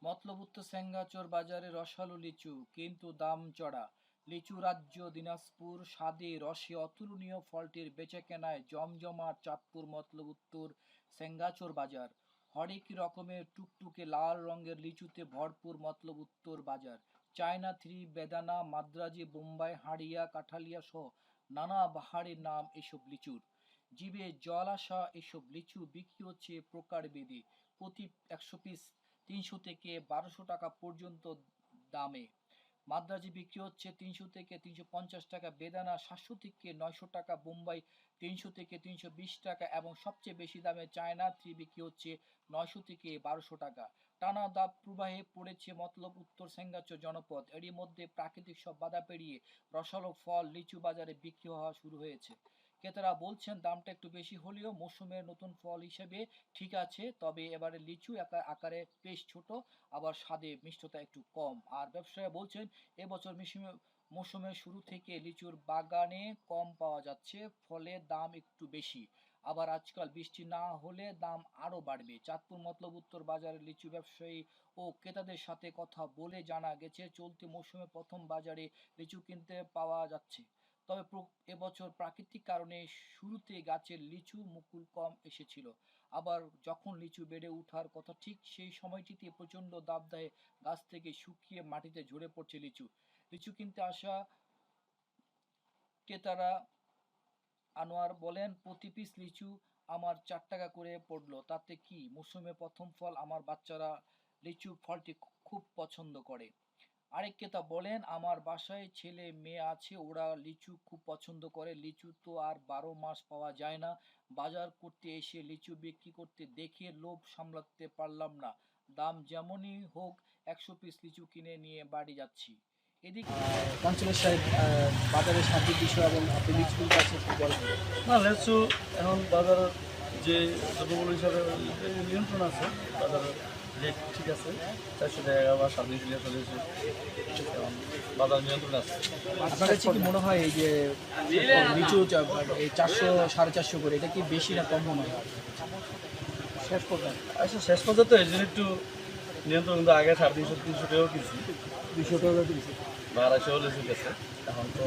মতলব সেঙ্গাচোর বাজারে রসালো লিচু কিন্তু দাম চড়া। লিচু রাজ্য দিনাজপুর, স্বাদে রসে অতুলনীয় ফলটির বেচাকেনায় জমজমাট চাঁদপুর মতলব উত্তর সেঙ্গাচোর বাজার। হরেক রকমের টুকটুকে লাল রঙের লিচুতে ভরপুর মতলব উত্তর বাজার। চায়না থ্রি, বেদানা, মাদ্রাজি, বোম্বাই, হাড়িয়া, কাঠালিয়া সহ নানা বাহারের নাম এসব লিচুর। জিভে জল আসা এসব লিচু বিক্রি হচ্ছে প্রকারভেদে। প্রতি 100 পিস 300 থেকে 1200 টাকা পর্যন্ত দামে। মাদ্রাজি বিক্রি হচ্ছে 300 থেকে 350 টাকা, বেদানা 700 থেকে 900 টাকা, বোম্বাই 300 থেকে 320 টাকা এবং সবচেয়ে বেশি দামে চায়না থ্রি বিক্রি হচ্ছে 900 থেকে 1200 টাকা। টানা দাব প্রবাহে পড়েছে মতলব উত্তর সেঙ্গাচর জনপদ। এরই মধ্যে প্রাকৃতিক সব বাধা পেরিয়ে রসালো ফল লিচু বাজারে বিক্রি হওয়া শুরু হয়েছে। ক্রেতারা বলছেন দামটা একটু বেশি হলেও মৌসুমের নতুন ফল হিসেবে ঠিক আছে, তবে এবারে লিচু আকারে বেশ ছোট, আবার স্বাদে মিষ্টতা একটু কম। আর ব্যবসায়ীরা বলছেন এবছর মৌসুমের শুরু থেকে লিচুর বাগানে কম পাওয়া যাচ্ছে, ফলে দাম একটু বেশি। আবার আজকাল বৃষ্টি না হলে দাম আরো বাড়বে। চাঁদপুর মতলব উত্তর বাজারের লিচু ব্যবসায়ী ও ক্রেতাদের সাথে কথা বলে জানা গেছে চলতি মৌসুমে প্রথম বাজারে লিচু কিনতে পাওয়া যাচ্ছে। তবে এবছর প্রাকৃতিক কারণে শুরুতে গাছের লিচু মুকুল কম এসেছিল। আবার যখন লিচু বেড়ে ওঠার কথা ঠিক সেই সময়টিতে প্রচণ্ড দাবদাহে গাছ থেকে শুকিয়ে মাটিতে ঝরে পড়ছে লিচু। লিচু কিনতে আসা ক্রেতারা আনোয়ার বলেন, প্রতি পিস লিচু আমার 4 টাকা করে পড়লো, তাতে কি, মৌসুমে প্রথম ফল, আমার বাচ্চারা লিচু ফলটি খুব পছন্দ করে। আরেক ক্রেতা বলেন, আমার বাসায় ছেলে মেয়ে আছে, ওরা লিচু খুব পছন্দ করে। লিচু তো আর 12 মাস পাওয়া যায় না। বাজার করতে এসে লিচু বিক্রি করতে দেখে লোভ সামলাতে পারলাম না। দাম যেমনই হোক 100 পিস লিচু কিনে নিয়ে বাড়ি যাচ্ছি। এদিকে কাউন্সিলর সাহেব, বাজারের সার্বিক বিষয় এবং আপনি লিচুর কাছে কি বলবেন? না, লেচু এখন বাজারের যে দ্রব্যমূল্য হিসাবে নিয়ন্ত্রণ আছে, বাজারের রেট ঠিক আছে, 400 টাকা বা 350 টাকা চলেছে, এখন বাজার নিয়ন্ত্রণ আছে। আপনার কাছে কি মনে হয় এই যে লিচু এই 400 450 করে, এটা কি বেশি না কম মনে হয় শেষ পর্যন্ত? আচ্ছা, শেষ পর্যন্ত এই জন্য একটু নিয়ন্ত্রণ, কিন্তু আগে 350 300 টাকাও কিনছি, 200 টাকা দিয়েছে। বা 250 লেচু গেছে, এখন তো